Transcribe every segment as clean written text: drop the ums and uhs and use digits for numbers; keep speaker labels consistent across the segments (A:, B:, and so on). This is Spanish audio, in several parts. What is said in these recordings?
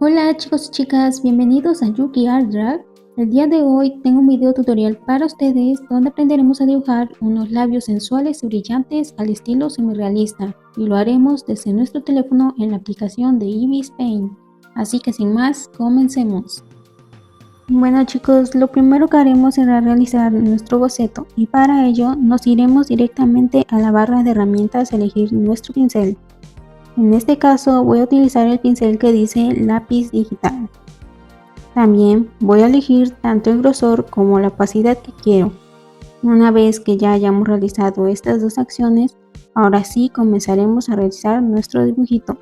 A: Hola chicos y chicas, bienvenidos a Yuki Art Drag. El día de hoy tengo un video tutorial para ustedes donde aprenderemos a dibujar unos labios sensuales y brillantes al estilo semirealista y lo haremos desde nuestro teléfono en la aplicación de Eevee Paint. Así que sin más, comencemos. Bueno chicos, lo primero que haremos será realizar nuestro boceto y para ello nos iremos directamente a la barra de herramientas a elegir nuestro pincel. En este caso voy a utilizar el pincel que dice lápiz digital. También voy a elegir tanto el grosor como la opacidad que quiero. Una vez que ya hayamos realizado estas dos acciones, ahora sí comenzaremos a realizar nuestro dibujito.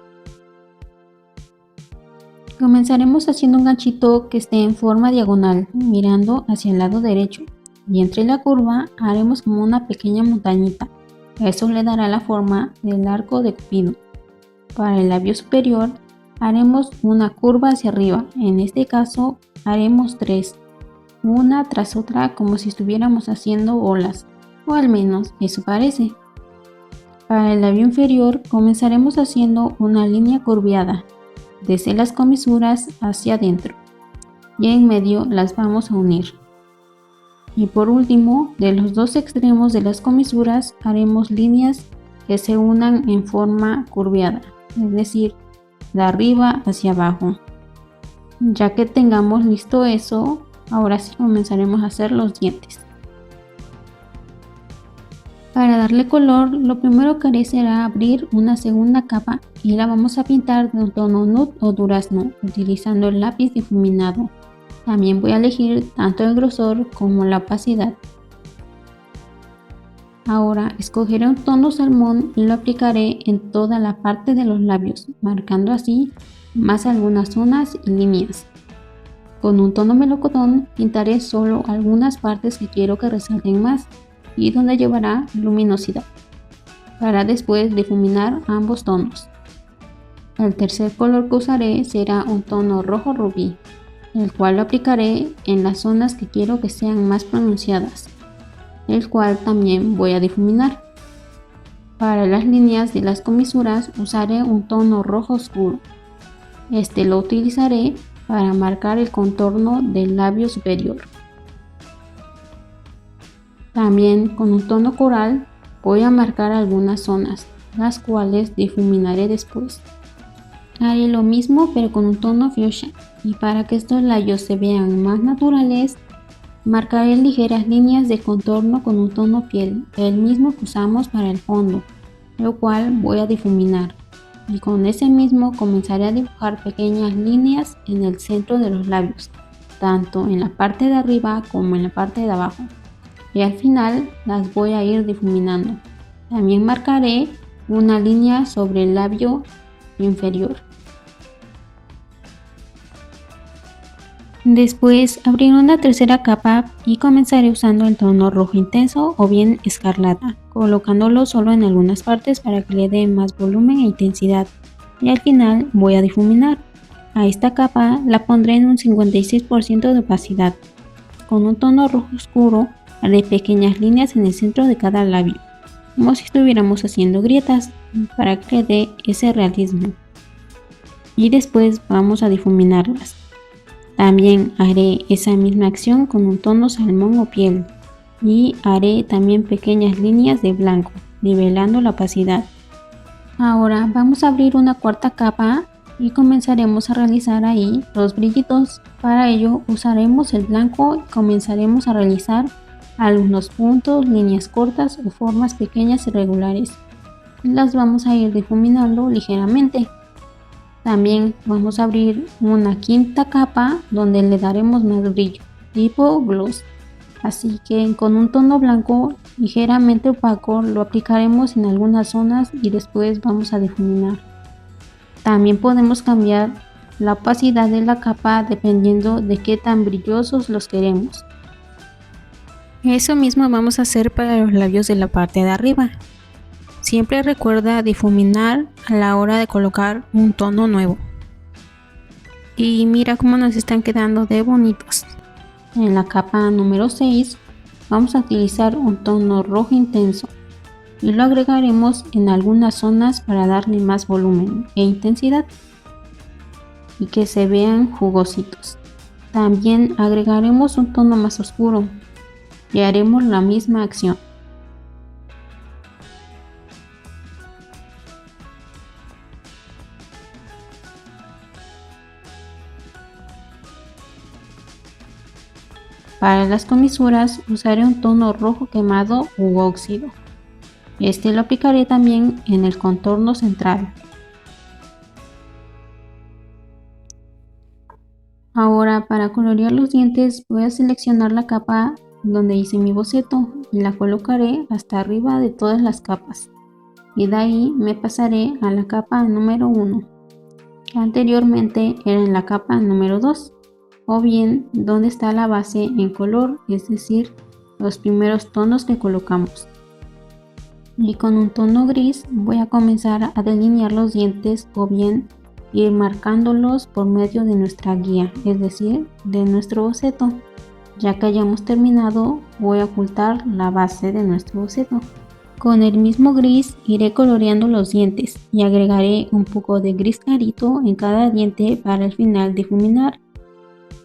A: Comenzaremos haciendo un ganchito que esté en forma diagonal, mirando hacia el lado derecho, y entre la curva haremos como una pequeña montañita. Eso le dará la forma del arco de Cupido. Para el labio superior haremos una curva hacia arriba, en este caso haremos 3, una tras otra como si estuviéramos haciendo olas, o al menos eso parece. Para el labio inferior comenzaremos haciendo una línea curviada, desde las comisuras hacia adentro, y en medio las vamos a unir. Y por último, de los dos extremos de las comisuras haremos líneas que se unan en forma curviada, es decir, de arriba hacia abajo. Ya que tengamos listo eso, ahora sí comenzaremos a hacer los dientes. Para darle color, lo primero que haré será abrir una segunda capa y la vamos a pintar de un tono nude o durazno utilizando el lápiz difuminado. También voy a elegir tanto el grosor como la opacidad. Ahora escogeré un tono salmón y lo aplicaré en toda la parte de los labios, marcando así más algunas zonas y líneas. Con un tono melocotón pintaré solo algunas partes que quiero que resalten más y donde llevará luminosidad, para después difuminar ambos tonos. El tercer color que usaré será un tono rojo rubí, el cual lo aplicaré en las zonas que quiero que sean más pronunciadas, el cual también voy a difuminar. Para las líneas de las comisuras usaré un tono rojo oscuro. Este lo utilizaré para marcar el contorno del labio superior. También con un tono coral voy a marcar algunas zonas, las cuales difuminaré después. Haré lo mismo pero con un tono fuchsia, y para que estos labios se vean más naturales, marcaré ligeras líneas de contorno con un tono piel, el mismo que usamos para el fondo, lo cual voy a difuminar. Y con ese mismo comenzaré a dibujar pequeñas líneas en el centro de los labios, tanto en la parte de arriba como en la parte de abajo. Y al final las voy a ir difuminando. También marcaré una línea sobre el labio inferior. Después abriré una tercera capa y comenzaré usando el tono rojo intenso o bien escarlata, colocándolo solo en algunas partes para que le dé más volumen e intensidad. Y al final voy a difuminar. A esta capa la pondré en un 56% de opacidad. Con un tono rojo oscuro haré pequeñas líneas en el centro de cada labio, como si estuviéramos haciendo grietas, para que le dé ese realismo. Y después vamos a difuminarlas. También haré esa misma acción con un tono salmón o piel y haré también pequeñas líneas de blanco, nivelando la opacidad. Ahora vamos a abrir una cuarta capa y comenzaremos a realizar ahí los brillitos. Para ello usaremos el blanco y comenzaremos a realizar algunos puntos, líneas cortas o formas pequeñas irregulares. Las vamos a ir difuminando ligeramente. También vamos a abrir una quinta capa donde le daremos más brillo, tipo gloss. Así que con un tono blanco ligeramente opaco lo aplicaremos en algunas zonas y después vamos a difuminar. También podemos cambiar la opacidad de la capa dependiendo de qué tan brillosos los queremos. Eso mismo vamos a hacer para los labios de la parte de arriba. Siempre recuerda difuminar a la hora de colocar un tono nuevo. Y mira cómo nos están quedando de bonitos. En la capa número 6 vamos a utilizar un tono rojo intenso y lo agregaremos en algunas zonas para darle más volumen e intensidad. y que se vean jugositos. También agregaremos un tono más oscuro y haremos la misma acción. Para las comisuras usaré un tono rojo quemado u óxido. Este lo aplicaré también en el contorno central. Ahora, para colorear los dientes voy a seleccionar la capa donde hice mi boceto y la colocaré hasta arriba de todas las capas, y de ahí me pasaré a la capa número 1, que anteriormente era en la capa número 2, o bien donde está la base en color, es decir, los primeros tonos que colocamos. Y con un tono gris voy a comenzar a delinear los dientes, o bien ir marcándolos por medio de nuestra guía, es decir, de nuestro boceto. Ya que hayamos terminado, voy a ocultar la base de nuestro boceto. Con el mismo gris iré coloreando los dientes y agregaré un poco de gris clarito en cada diente para al final difuminar.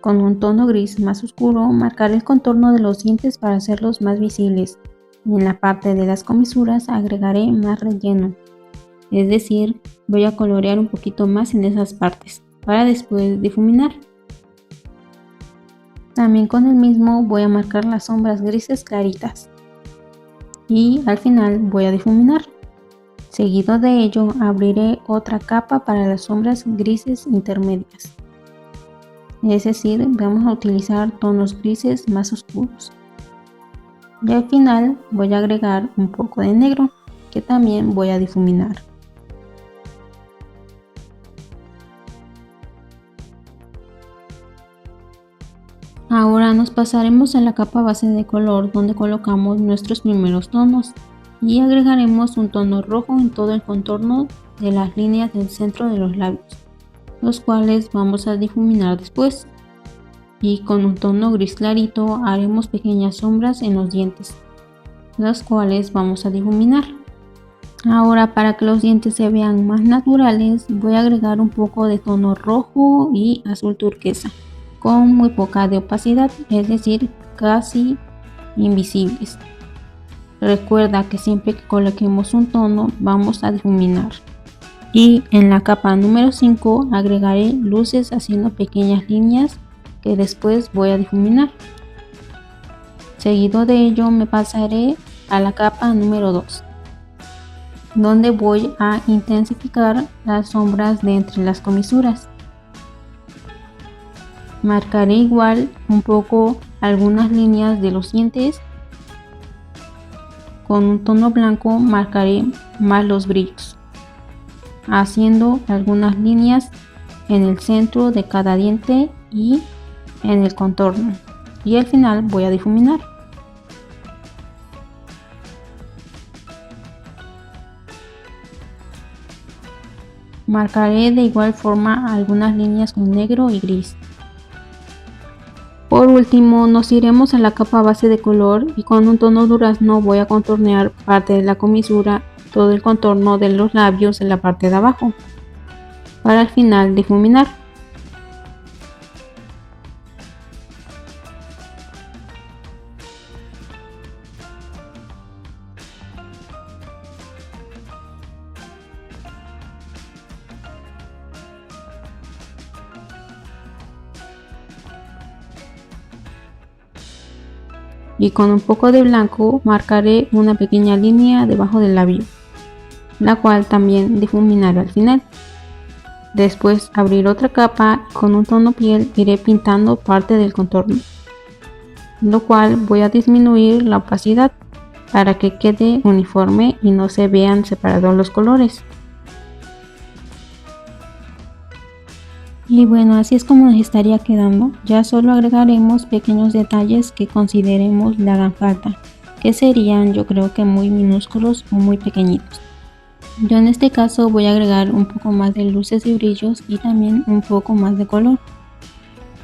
A: Con un tono gris más oscuro marcaré el contorno de los dientes para hacerlos más visibles, y en la parte de las comisuras agregaré más relleno, es decir, voy a colorear un poquito más en esas partes para después difuminar. También con el mismo voy a marcar las sombras grises claritas y al final voy a difuminar. Seguido de ello abriré otra capa para las sombras grises intermedias, es decir, vamos a utilizar tonos grises más oscuros. Y al final voy a agregar un poco de negro que también voy a difuminar. Ahora nos pasaremos a la capa base de color donde colocamos nuestros primeros tonos y agregaremos un tono rojo en todo el contorno de las líneas del centro de los labios, los cuales vamos a difuminar después. Y con un tono gris clarito haremos pequeñas sombras en los dientes, las cuales vamos a difuminar. Ahora, para que los dientes se vean más naturales, voy a agregar un poco de tono rojo y azul turquesa, con muy poca de opacidad, es decir, casi invisibles. Recuerda que siempre que coloquemos un tono vamos a difuminar. Y en la capa número 5 agregaré luces haciendo pequeñas líneas que después voy a difuminar. Seguido de ello me pasaré a la capa número 2, donde voy a intensificar las sombras de entre las comisuras. Marcaré igual un poco algunas líneas de los dientes. Con un tono blanco marcaré más los brillos, haciendo algunas líneas en el centro de cada diente y en el contorno, y al final voy a difuminar. Marcaré de igual forma algunas líneas con negro y gris. Por último nos iremos a la capa base de color y con un tono durazno voy a contornear parte de la comisura, todo el contorno de los labios en la parte de abajo, para al final difuminar. Y con un poco de blanco marcaré una pequeña línea debajo del labio, la cual también difuminaré al final. Después abrir otra capa y con un tono piel iré pintando parte del contorno, lo cual voy a disminuir la opacidad para que quede uniforme y no se vean separados los colores. Y bueno, así es como nos estaría quedando. Ya solo agregaremos pequeños detalles que consideremos le hagan falta, que serían, yo creo que muy minúsculos o muy pequeñitos. Yo en este caso voy a agregar un poco más de luces y brillos y también un poco más de color.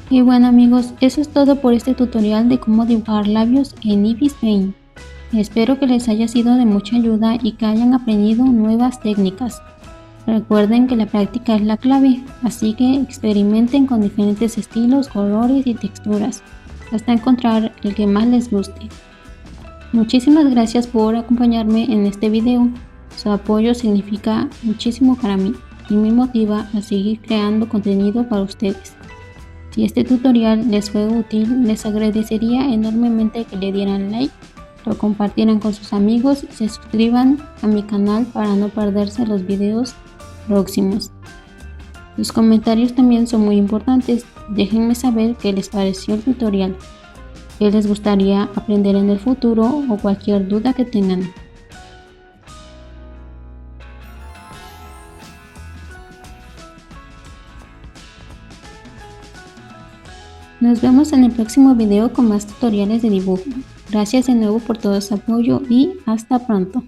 A: Y bueno amigos, eso es todo por este tutorial de cómo dibujar labios en Eevee Paint. Espero que les haya sido de mucha ayuda y que hayan aprendido nuevas técnicas. Recuerden que la práctica es la clave, así que experimenten con diferentes estilos, colores y texturas, hasta encontrar el que más les guste. Muchísimas gracias por acompañarme en este video. Su apoyo significa muchísimo para mí y me motiva a seguir creando contenido para ustedes. Si este tutorial les fue útil, les agradecería enormemente que le dieran like, lo compartieran con sus amigos y se suscriban a mi canal para no perderse los videos próximos. Sus comentarios también son muy importantes. Déjenme saber qué les pareció el tutorial, qué les gustaría aprender en el futuro o cualquier duda que tengan. Nos vemos en el próximo video con más tutoriales de dibujo. Gracias de nuevo por todo su apoyo y hasta pronto.